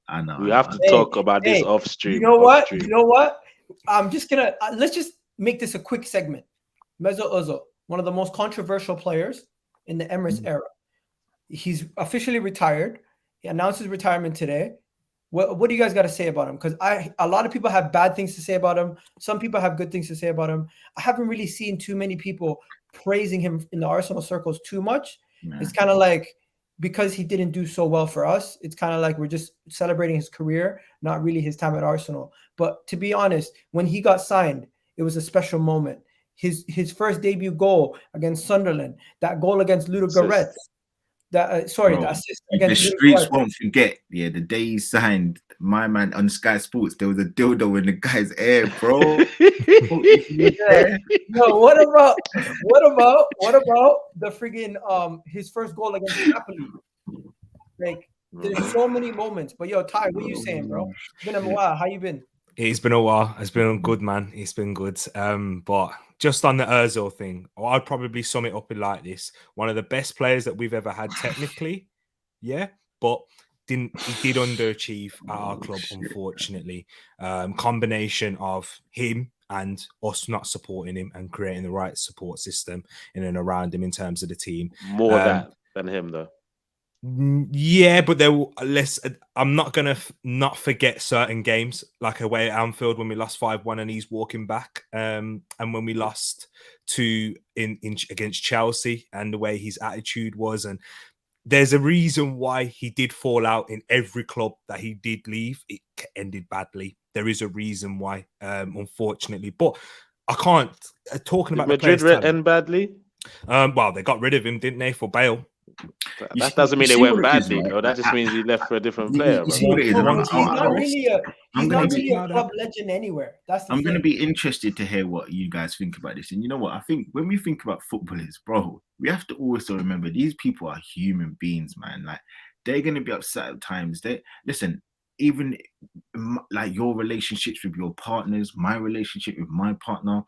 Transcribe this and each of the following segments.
I know. We have to talk about this off stream. You know what? You know what? I'm just gonna let's just make this a quick segment. Mesut Ozil, one of the most controversial players in the Emirates era. He's officially retired. He announced his retirement today. What do you guys got to say about him? Because a lot of people have bad things to say about him. Some people have good things to say about him. I haven't really seen too many people praising him in the Arsenal circles too much. Yeah. It's kind of like because he didn't do so well for us, it's kind of like we're just celebrating his career, not really his time at Arsenal. But to be honest, when he got signed, it was a special moment. His first debut goal against Sunderland, that goal against Ludogorets. The assist against the streets won't forget. Yeah, the day he signed, my man on Sky Sports, there was a dildo in the guy's ear, bro. No, what about the friggin' his first goal against Napoli? Like, there's so many moments. But yo, Ty, what are you saying, bro? It's been a while. How you been? It's been a while. It's been good, man. It's been good. But just on the Ozil thing, I'd probably sum it up in like this: one of the best players that we've ever had, technically, yeah, but he did underachieve at our club, unfortunately. Combination of him and us not supporting him and creating the right support system in and around him in terms of the team. More that than him, though. Yeah, but there will less. I'm not gonna not forget certain games, like away at Anfield when we lost 5-1 and he's walking back, and when we lost in against Chelsea and the way his attitude was, and there's a reason why he did fall out in every club that he did leave. It ended badly. There is a reason why, unfortunately, but I can't talking about Madrid end badly. Well, they got rid of him, didn't they, for Bale? That doesn't mean they went badly, though. That just means he left for a different player. He's not really a club legend anywhere. I'm going to be interested to hear what you guys think about this. And you know what? I think when we think about footballers, bro, we have to also remember these people are human beings, man. Like, they're going to be upset at times. Listen, even like your relationships with your partners, my relationship with my partner.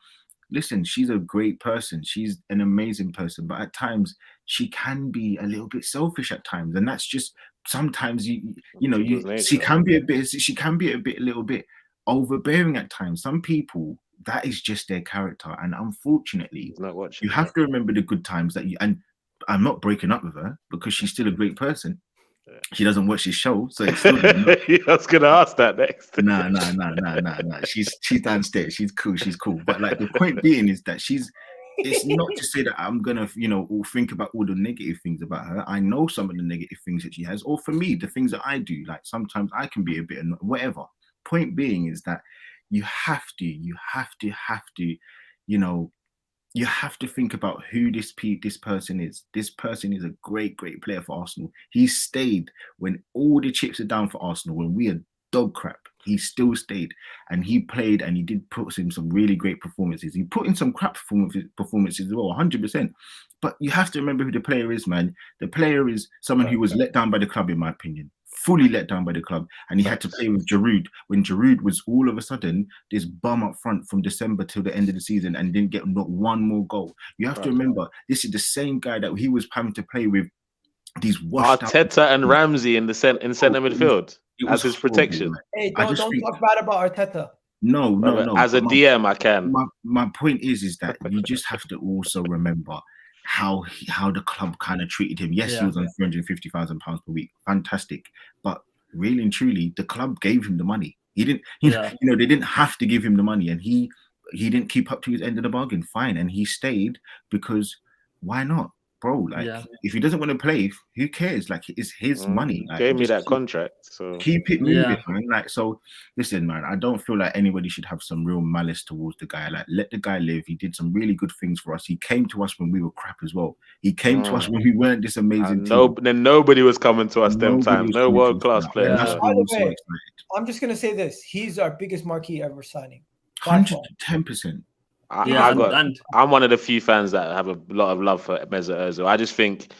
Listen, she's a great person. She's an amazing person, but at times she can be a little bit selfish at times, and that's just sometimes she can be a little bit overbearing at times. Some people, that is just their character, and unfortunately, you have to remember the good times that and I'm not breaking up with her because she's still a great person. She doesn't watch his show, so it's still I was gonna ask that next. Nah. She's downstairs. She's cool. But like the point being is that it's not to say that I'm gonna, think about all the negative things about her. I know some of the negative things that she has, or for me, the things that I do. Like sometimes I can be a bit whatever. Point being is that you have to, you have to think about who this person is. This person is a great player for Arsenal. He stayed when all the chips are down for Arsenal, when we are dog crap. He still stayed and he played, and he did put in some really great performances. He put in some crap performances as well, 100%. But you have to remember who the player is, man. The player is someone who was let down by the club, in my opinion. Fully let down by the club, and he had to play with Giroud when Giroud was all of a sudden this bum up front from December till the end of the season and didn't get not one more goal. You have to remember, this is the same guy that he was having to play with these washed Arteta and Ramsey in centre midfield as his protection. Hey, don't talk bad about Arteta. No. As a DM, I can. My point is that you just have to also remember how the club kind of treated him. Yes, he was on £350,000 per week. Fantastic. But really and truly, the club gave him the money. He didn't, they didn't have to give him the money, and he didn't keep up to his end of the bargain. Fine. And he stayed because why not? Bro, if he doesn't want to play, who cares? Like, it's his money. Like, gave me that contract, so keep it moving, man. Like, so listen, man, I don't feel like anybody should have some real malice towards the guy. Like, let the guy live. He did some really good things for us. He came to us when we were crap as well. He came to us when we weren't this amazing team. Then nobody was coming to us them times. No world-class players. By the way, I'm just gonna say this: he's our biggest marquee ever signing. 110%. I'm one of the few fans that have a lot of love for Mesut Ozil. I just think,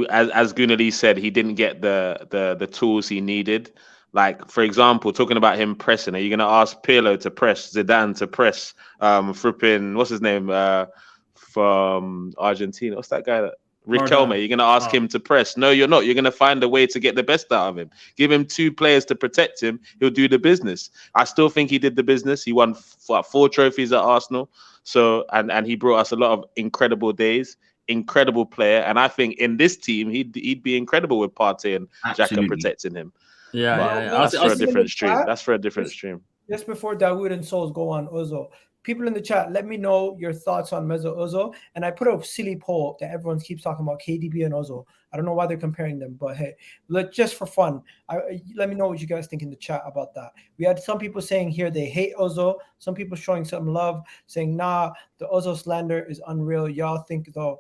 as Gunali said, he didn't get the tools he needed. Like, for example, talking about him pressing, are you going to ask Pirlo to press, Zidane to press, flipping, what's his name, from Argentina? What's that guy Riquelme, you're going to ask him to press. No, you're not. You're going to find a way to get the best out of him. Give him 2 players to protect him. He'll do the business. I still think he did the business. He won 4 trophies at Arsenal. So, and he brought us a lot of incredible days. Incredible player. And I think in this team, he'd be incredible with Partey and Xhaka protecting him. That's for a different stream. That's for a different stream. Just before Dawood and Souls go on Ozil, people in the chat, let me know your thoughts on Mesut Ozil. And I put a silly poll that everyone keeps talking about KDB and Ozil. I don't know why they're comparing them, but hey, just for fun, let me know what you guys think in the chat about that. We had some people saying here they hate Ozil. Some people showing some love, saying, nah, the Ozil slander is unreal. Y'all think though,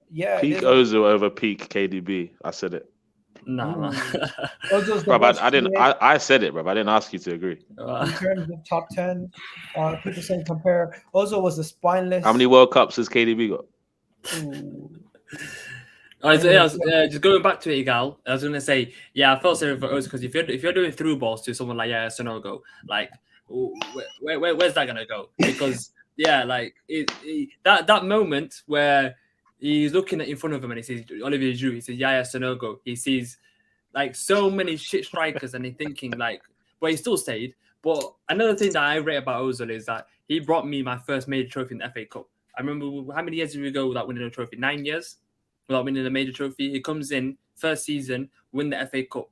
yeah. Peak Ozil over peak KDB. I said it. No. Bro, I said it, bro. I didn't ask you to agree. In terms of top 10, people saying compare. Ozil was a spineless. How many World Cups has KDB got? Just going back to it, Igal, I was going to say, I felt sorry for Ozil because if you're doing through balls to someone like Sonogo, like where's that going to go? Because that moment where he's looking in front of him and he sees Olivier Giroud. He says, Sonogo. He sees like so many shit strikers and he's thinking like, well, he still stayed. But another thing that I rate about Ozil is that he brought me my first major trophy in the FA Cup. I remember how many years did we go without winning a trophy? 9 years without winning a major trophy. He comes in first season, win the FA Cup.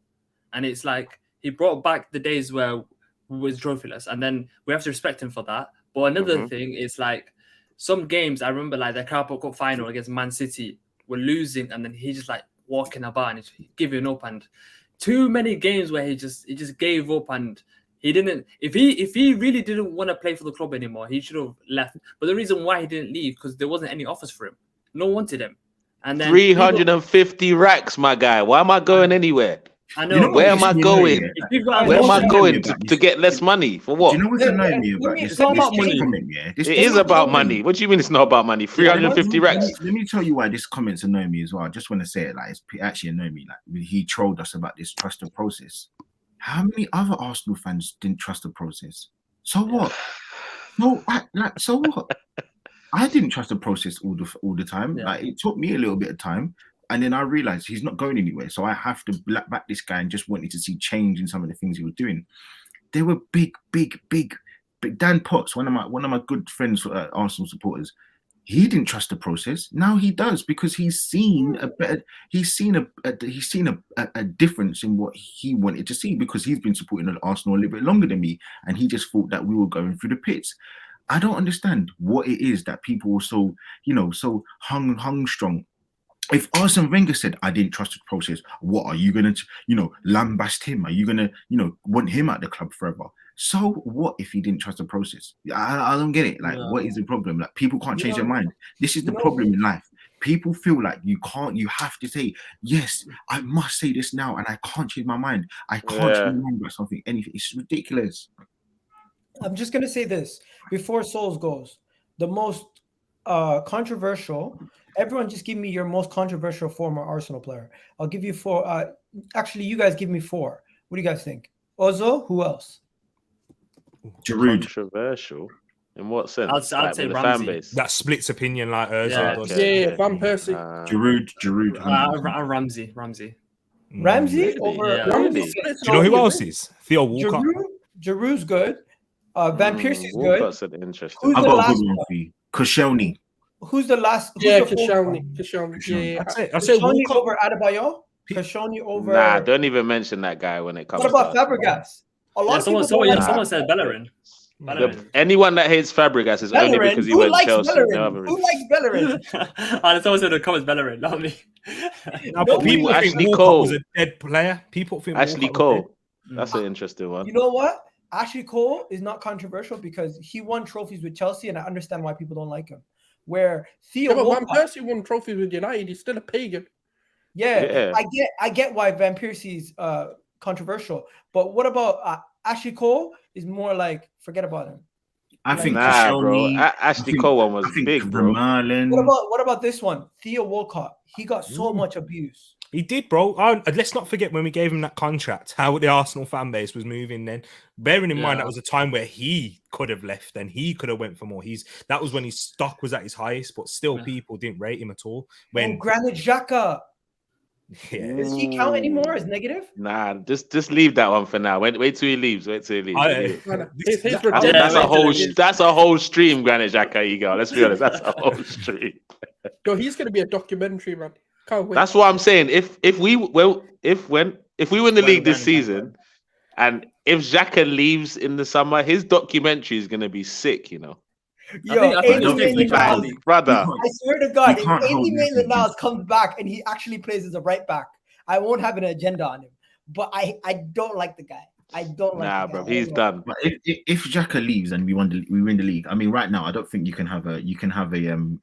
And it's like he brought back the days where we was trophyless. And then we have to respect him for that. But another thing is like, some games I remember like the Carabao Cup final against Man City were losing and then he just like walking about and he's giving up, and too many games where he just gave up and he didn't. If he really didn't want to play for the club anymore, he should have left. But the reason why he didn't leave because there wasn't any offers for him. No one wanted him. And then 350 racks, my guy. Why am I going anywhere? I know. Where am I going? Where am I going to get less money? For what? Do you know what's annoying me about this? It's not about money. It is about money. What do you mean it's not about money? 350 racks. Let me tell you why this comment's annoying me as well. I just want to say it, like it's actually annoying me. Like he trolled us about this trust the process. How many other Arsenal fans didn't trust the process? So what? So what? I didn't trust the process all the time. Yeah. Like it took me a little bit of time. And then I realized he's not going anywhere. So I have to back this guy and just wanted to see change in some of the things he was doing. They were big. Dan Potts, one of my good friends, Arsenal supporters, he didn't trust the process. Now he does because he's seen a difference in what he wanted to see because he's been supporting Arsenal a little bit longer than me. And he just thought that we were going through the pits. I don't understand what it is that people were so hung strong. If Arsene Wenger said, I didn't trust the process, what are you going to, lambast him? Are you going to, want him at the club forever? So what if he didn't trust the process? I don't get it. Like, what is the problem? Like, people can't change their mind. This is the problem in life. People feel like you have to say, yes, I must say this now and I can't change my mind. I can't change my mind about something, anything. It's ridiculous. I'm just going to say this before Souls goes. The most controversial, everyone just give me your most controversial former Arsenal player. I'll give you 4. Actually, you guys give me 4. What do you guys think? Ozil, who else? Giroud. Controversial? In what sense? I'd say the Ramsey. fan base. That splits opinion like Yeah. does. Van Persie. Giroud. Ramsey. Ramsey over. Yeah. Ramsey. Do you know who else is? Theo Walcott. Giroud's good. Van Persie's good. Walcott's an interesting. Who's I the got a last good one for you. Koscielny. Who's the last? Koscielny. Yeah. I say Koscielny Walcott. over Adebayo. Koscielny over. Nah, don't even mention that guy when it comes. What about to Fabregas? A lot of people don't like Someone said Bellerin. anyone that hates Fabregas is only Bellerin. because he Who went likes Chelsea. Bellerin? Who likes Bellerin? And someone said the comments Bellerin, not me. No, but people think Ashley Walcott Cole was a dead player. People think Ashley Walcott was Cole. That's an interesting one. You know what? Ashley Cole is not controversial because he won trophies with Chelsea, and I understand why people don't like him. Where Theo Van Walcott, Persie won trophies with United. He's still a pagan. yeah, I get why Van Persie's controversial, but what about Ashley Cole? Is more like forget about him. I think bro. Ashley Cole one was big, bro. Vermaelen. What about this one? Theo Walcott. He got so much abuse. He did, bro. Let's not forget when we gave him that contract, how the Arsenal fan base was moving then. Bearing in mind that was a time where he could have left and he could have went for more. That was when his stock was at his highest, but still people didn't rate him at all. When Granit Xhaka. Yeah. Does he count anymore as negative? Nah, just leave that one for now. Wait till he leaves. Wait till he leaves. That's a whole stream, Granit Xhaka ego. Let's be honest, that's a whole stream. Yo, he's gonna be a documentary, man. Can't wait. That's what I'm saying. If we win the league this season, and if Xhaka leaves in the summer, his documentary is gonna be sick. You know. Yo, brother. I swear to God, if 80 million comes back and he actually plays as a right back, I won't have an agenda on him. But I don't like the guy. I don't like. Nah, bro, he's done. But if Xhaka leaves and we win the league, I mean, right now I don't think you can have a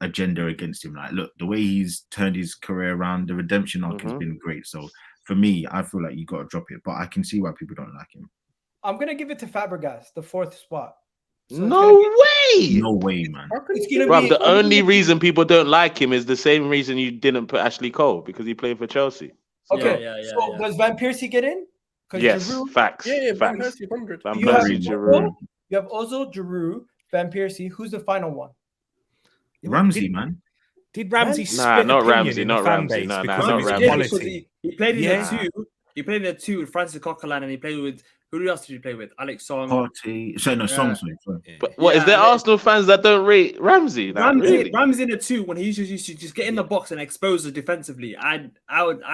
agenda against him. Like, look, the way he's turned his career around, the redemption arc has been great. So for me, I feel like you got to drop it. But I can see why people don't like him. I'm gonna give it to Fabregas, the 4th spot. So no way, man. Bro, the only reason people don't like him is the same reason you didn't put Ashley Cole, because he played for Chelsea. Okay, so does Van Persie get in? Yes, Giroud, facts. Yeah, facts. Van Persie, 100. Van Persie, Giroud. You have Ozil, Giroud, Van Persie. Who's the final one? Ramsey, man. Did Ramsey? Nah, not Ramsey. Not Ramsey. No, not Ramsey. He played in the 2. He played in the 2 with Francis Coquelin, and he played with. Who else did you play with? Alex Song. Songs. But what is there Arsenal fans that don't rate Ramsey? Ramsey in the 2 when he used to just get in the box and expose us defensively. I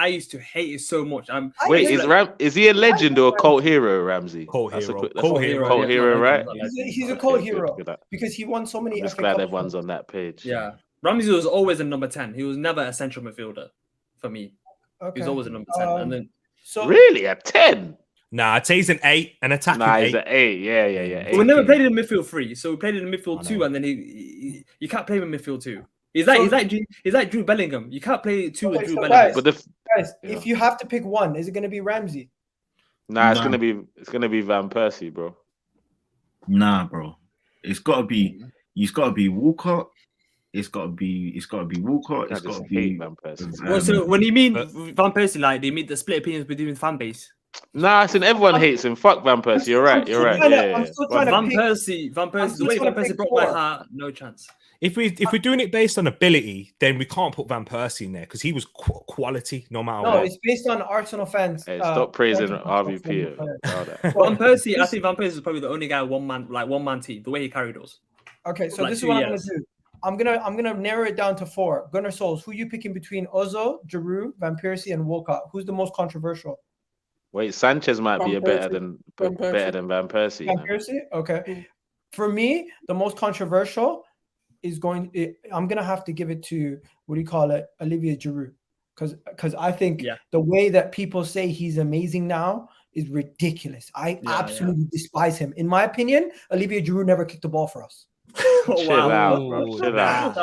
used to hate it so much. Is he a legend or a cult hero, Ramsey? Cult hero, right? He's a cult hero because he won so many. I'm just glad everyone's on that page. Yeah, Ramsey was always a number 10. He was never a central midfielder for me. Okay. He was always a number 10. And then really a 10. Nah, I'd say he's an 8, an attacking 8. He's an 8. Yeah. We never played in midfield 3, so we played in the midfield 2, and then you can't play him in midfield 2. He's like Drew Bellingham. You can't play 2 with Drew Bellingham. Guys, if you have to pick one, is it going to be Ramsey? Nah, it's gonna be Van Persie, bro. Nah, bro. It's gotta be Walcott. It's gotta be Walcott. It's gotta be Van Persie. So when you mean Van Persie, like, do you mean the split opinions between the fan base? Nah, I said everyone hates him. Fuck Van Persie. You're right. Van Persie, the way Van Persie broke my heart, no chance. If we're doing it based on ability, then we can't put Van Persie in there because he was quality no matter what. No, it's based on Arsenal fans. Hey, stop praising RVP. Van Persie, I think Van Persie is probably the only guy one man team. The way he carried us. Okay, so this is what I'm gonna do. I'm gonna narrow it down to 4. Gunnar Souls, who are you picking between Ozil, Giroud, Van Persie, and Walcott? Who's the most controversial? Wait, Sanchez might be better than Van Persie. Van Persie? Okay. For me, the most controversial is I'm gonna have to give it to Olivier Giroud, because I think the way that people say he's amazing now is ridiculous. I absolutely despise him. In my opinion, Olivier Giroud never kicked the ball for us. Chill out, bro. Chill out.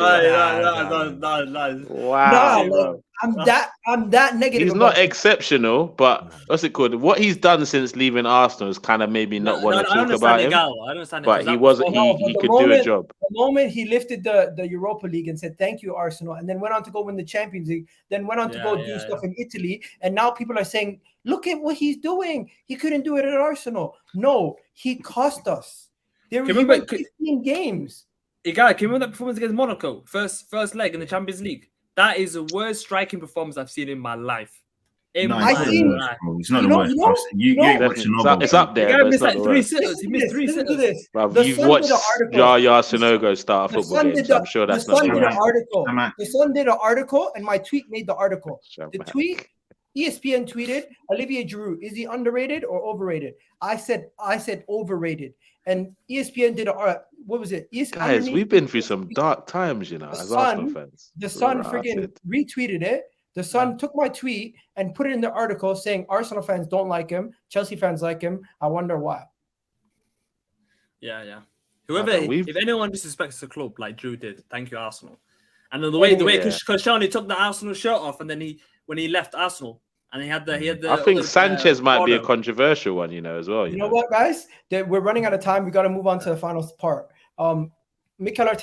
Wow. I'm that negative. He's not exceptional, but what's it called? What he's done since leaving Arsenal is kind of maybe not want to talk about him. I understand. But he wasn't. He could do a job. The moment he lifted the Europa League and said thank you, Arsenal, and then went on to go win the Champions League, then went on to go do stuff in Italy, and now people are saying, look at what he's doing. He couldn't do it at Arsenal. No, he cost us. There were 15 games. Can you remember that performance against Monaco? First leg in the Champions League. That is the worst striking performance I've seen in my life. It's not the worst. It's up there. He missed like 3 sitters. He missed 3 sitters. You've watched Yaya Sanogo start a football game, so I'm sure that's not the Sun did an article, and my tweet made the article. The tweet, ESPN tweeted, Olivier Giroud, is he underrated or overrated? I said overrated. And ESPN did what was it? Guys, we've been through some dark times, you know, as Arsenal fans. The Sun freaking retweeted it. The Sun took my tweet and put it in the article saying Arsenal fans don't like him, Chelsea fans like him. I wonder why. Yeah. If anyone disrespects the club like Drew did, thank you, Arsenal. And then the way Koscielny took the Arsenal shirt off, and then when he left Arsenal. And he had the. I think Sanchez might be a controversial one, as well. You know what, guys? We're running out of time. We got to move on to the final part. Mikel Arteta